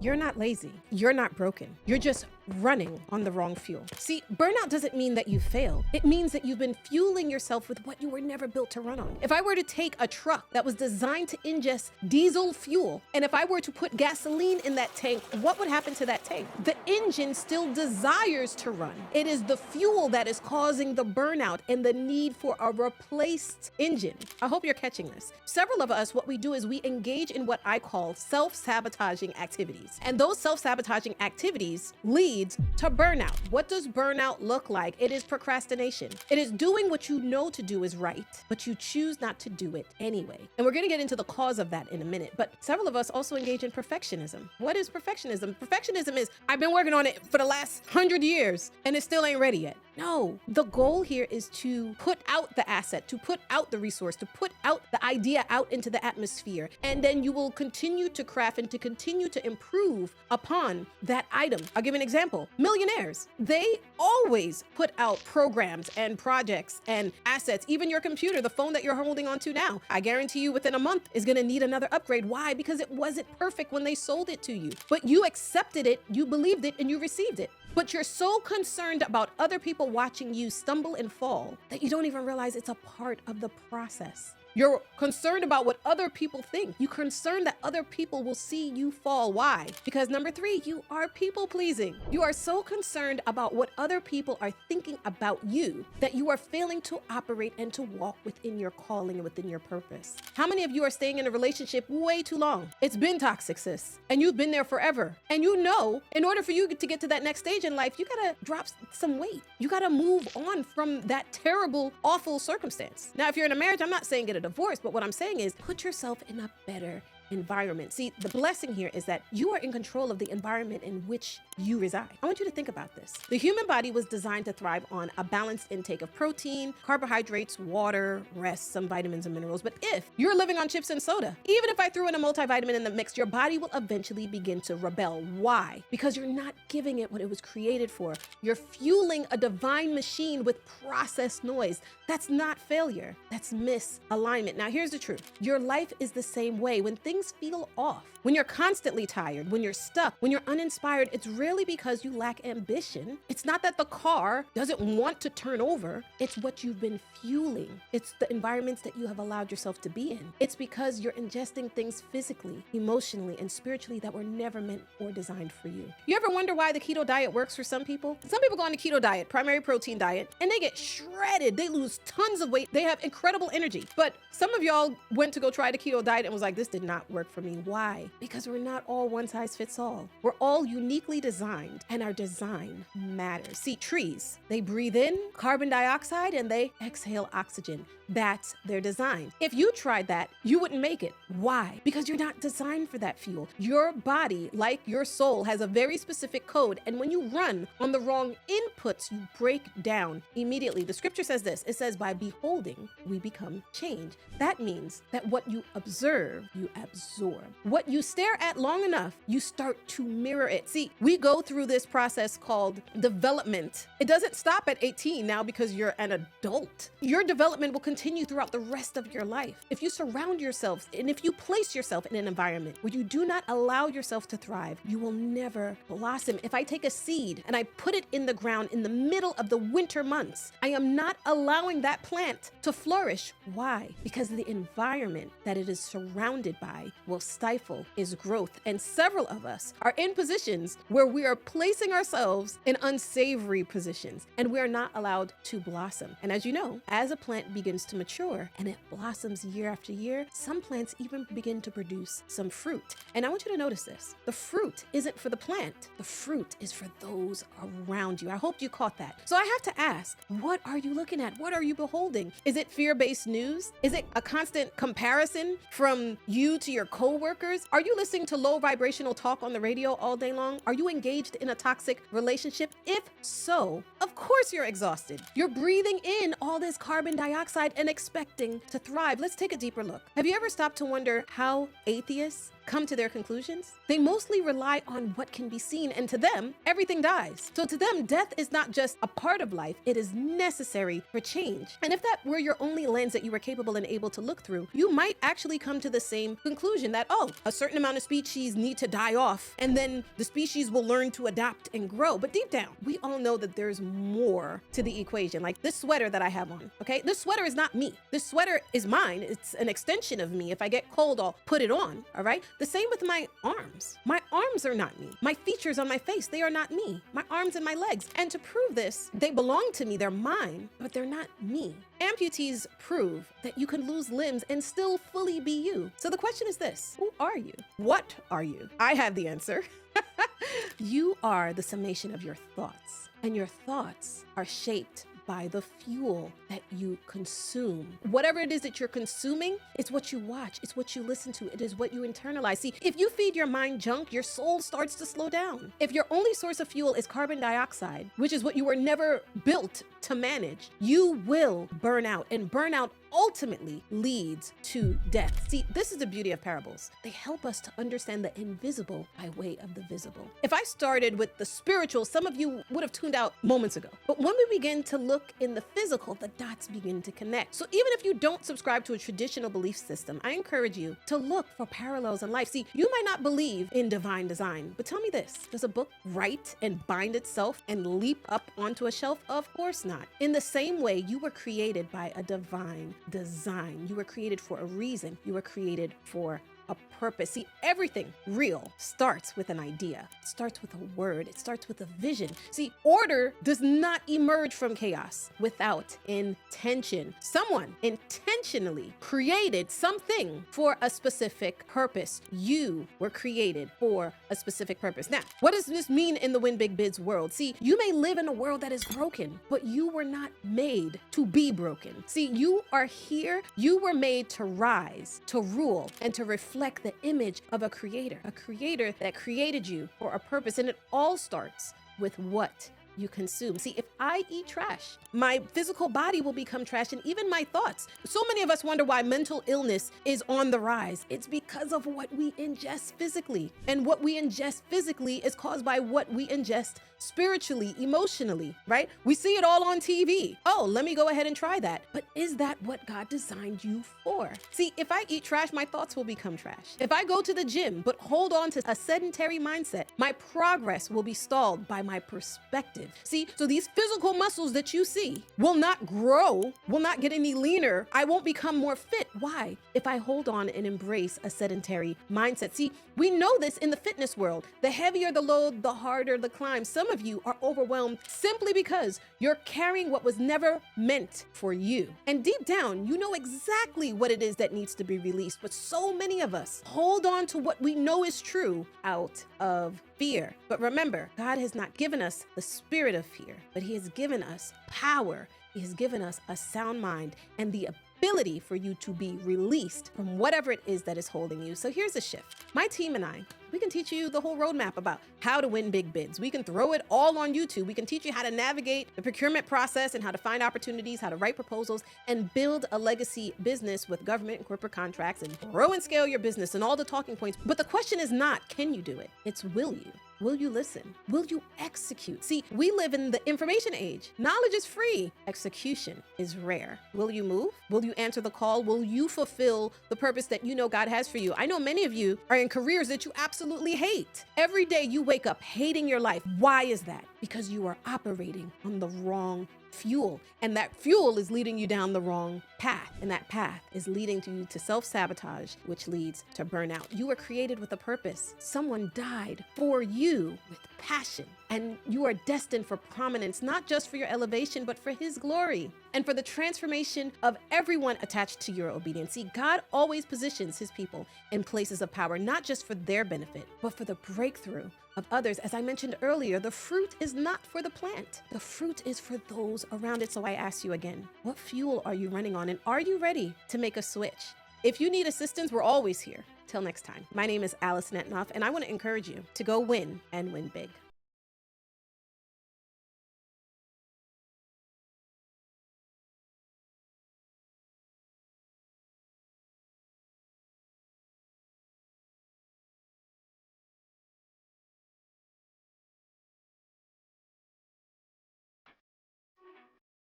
You're not lazy. You're not broken. You're just running on the wrong fuel. See, burnout doesn't mean that you failed. It means that you've been fueling yourself with what you were never built to run on. If I were to take a truck that was designed to ingest diesel fuel, and if I were to put gasoline in that tank, what would happen to that tank? The engine still desires to run. It is the fuel that is causing the burnout and the need for a replaced engine. I hope you're catching this. Several of us, what we do is we engage in what I call self-sabotaging activities. And those self-sabotaging activities leads to burnout. What does burnout look like? It is procrastination. It is doing what you know to do is right, but you choose not to do it anyway. And we're going to get into the cause of that in a minute. But several of us also engage in perfectionism. What is perfectionism? Perfectionism is, I've been working on it for the last 100 years and it still ain't ready yet. No, the goal here is to put out the asset, to put out the resource, to put out the idea out into the atmosphere. And then you will continue to craft and to continue to improve upon that item. I'll give an example. Millionaires, they always put out programs and projects and assets. Even your computer, the phone that you're holding on to now, I guarantee you within a month is going to need another upgrade. Why? Because it wasn't perfect when they sold it to you. But you accepted it, you believed it, and you received it. But you're so concerned about other people watching you stumble and fall that you don't even realize it's a part of the process. You're concerned about what other people think. You're concerned that other people will see you fall. Why? Because number 3, you are people pleasing. You are so concerned about what other people are thinking about you that you are failing to operate and to walk within your calling and within your purpose. How many of you are staying in a relationship way too long? It's been toxic, sis, and you've been there forever. And you know, in order for you to get to that next stage in life, you gotta drop some weight. You gotta move on from that terrible, awful circumstance. Now, if you're in a marriage, I'm not saying get a divorce, but what I'm saying is put yourself in a better environment. See, the blessing here is that you are in control of the environment in which you reside. I want you to think about this. The human body was designed to thrive on a balanced intake of protein, carbohydrates, water, rest, some vitamins and minerals. But if you're living on chips and soda, even if I threw in a multivitamin in the mix, your body will eventually begin to rebel. Why? Because you're not giving it what it was created for. You're fueling a divine machine with processed noise. That's not failure. That's misalignment. Now, here's the truth. Your life is the same way. When things feel off, when you're constantly tired, when you're stuck, when you're uninspired, it's really because you lack ambition. It's not that the car doesn't want to turn over. It's what you've been fueling. It's the environments that you have allowed yourself to be in. It's because you're ingesting things physically, emotionally, and spiritually that were never meant or designed for you. You ever wonder why the keto diet works for some people? Some people go on the keto diet, primary protein diet, and they get shredded. They lose tons of weight. They have incredible energy. But some of y'all went to go try the keto diet and was like, this did not work for me. Why? Because we're not all one size fits all. We're all uniquely designed, and our design matters. See, trees, they breathe in carbon dioxide and they exhale oxygen. That's their design. If you tried that, you wouldn't make it. Why? Because you're not designed for that fuel. Your body, like your soul, has a very specific code. And when you run on the wrong inputs, you break down immediately. The scripture says this. It says, by beholding, we become changed. That means that what you observe, you absorb. What you stare at long enough, you start to mirror it. See, we go through this process called development. It doesn't stop at 18 now because you're an adult. Your development will continue throughout the rest of your life. If you surround yourself and if you place yourself in an environment where you do not allow yourself to thrive, you will never blossom. If I take a seed and I put it in the ground in the middle of the winter months, I am not allowing that plant to flourish. Why? Because the environment that it is surrounded by will stifle its growth. And several of us are in positions where we are placing ourselves in unsavory positions and we are not allowed to blossom. And as you know, as a plant begins to mature and it blossoms year after year, some plants even begin to produce some fruit. And I want you to notice this. The fruit isn't for the plant. The fruit is for those around you. I hope you caught that. So I have to ask, what are you looking at? What are you beholding? Is it fear-based news? Is it a constant comparison from you to your coworkers? Are you listening to low vibrational talk on the radio all day long? Are you engaged in a toxic relationship? If so, of course you're exhausted. You're breathing in all this carbon dioxide and expecting to thrive. Let's take a deeper look. Have you ever stopped to wonder how atheists come to their conclusions, they mostly rely on what can be seen, and to them, everything dies. So to them, death is not just a part of life, it is necessary for change. And if that were your only lens that you were capable and able to look through, you might actually come to the same conclusion that, oh, a certain amount of species need to die off, and then the species will learn to adapt and grow. But deep down, we all know that there's more to the equation. Like this sweater that I have on, okay? This sweater is not me. This sweater is mine. It's an extension of me. If I get cold, I'll put it on, all right? The same with my arms. My arms are not me. My features on my face, they are not me. My arms and my legs. And to prove this, they belong to me. They're mine, but they're not me. Amputees prove that you can lose limbs and still fully be you. So the question is this: who are you? What are you? I have the answer. You are the summation of your thoughts, and your thoughts are shaped by the fuel that you consume. Whatever it is that you're consuming, it's what you watch, it's what you listen to, it is what you internalize. See, if you feed your mind junk, your soul starts to slow down. If your only source of fuel is carbon dioxide, which is what you were never built to manage, you will burn out, and burnout ultimately leads to death. See, this is the beauty of parables. They help us to understand the invisible by way of the visible. If I started with the spiritual, some of you would have tuned out moments ago. But when we begin to look in the physical, the dots begin to connect. So even if you don't subscribe to a traditional belief system, I encourage you to look for parallels in life. See, you might not believe in divine design, but tell me this: does a book write and bind itself and leap up onto a shelf? Of course not. In the same way, you were created by a divine design. You were created for a reason. You were created for a purpose. See, everything real starts with an idea. It starts with a word. It starts with a vision. See, order does not emerge from chaos without intention. Someone intentionally created something for a specific purpose. You were created for a specific purpose. Now, what does this mean in the Win Big Bids world? See, you may live in a world that is broken, but you were not made to be broken. See, you are here. You were made to rise, to rule, and to reflect the image of a creator that created you for a purpose. And it all starts with what you consume. See, if I eat trash, my physical body will become trash, and even my thoughts. So many of us wonder why mental illness is on the rise. It's because of what we ingest physically. And what we ingest physically is caused by what we ingest spiritually, emotionally, right? We see it all on TV. Oh, let me go ahead and try that. But is that what God designed you for? See, if I eat trash, my thoughts will become trash. If I go to the gym, but hold on to a sedentary mindset, my progress will be stalled by my perspective. See, so these physical muscles that you see will not grow, will not get any leaner. I won't become more fit. Why? If I hold on and embrace a sedentary mindset. See, we know this in the fitness world. The heavier the load, the harder the climb. Some of you are overwhelmed simply because you're carrying what was never meant for you. And deep down, you know exactly what it is that needs to be released. But so many of us hold on to what we know is true out of fear. But remember, God has not given us the spirit of fear, but He has given us power. He has given us a sound mind and the ability for you to be released from whatever it is that is holding you. So here's a shift. My team and I, we can teach you the whole roadmap about how to win big bids. We can throw it all on YouTube. We can teach you how to navigate the procurement process and how to find opportunities, how to write proposals, and build a legacy business with government and corporate contracts, and grow and scale your business and all the talking points. But the question is not, can you do it? It's, will you? Will you listen? Will you execute? See, we live in the information age. Knowledge is free. Execution is rare. Will you move? Will you answer the call? Will you fulfill the purpose that you know God has for you? I know many of you are in careers that you absolutely hate. Every day you wake up hating your life. Why is that? Because you are operating on the wrong fuel, and that fuel is leading you down the wrong path, and that path is leading you to self-sabotage, which leads to burnout. You were created with a purpose. Someone died for you with passion, and you are destined for prominence, not just for your elevation, but for His glory and for the transformation of everyone attached to your obedience. See, God always positions His people in places of power, not just for their benefit, but for the breakthrough of others. As I mentioned earlier, the fruit is not for the plant. The fruit is for those around it. So I ask you again, what fuel are you running on? And are you ready to make a switch? If you need assistance, we're always here. Till next time, my name is Alison Etinoff, and I want to encourage you to go win and win big.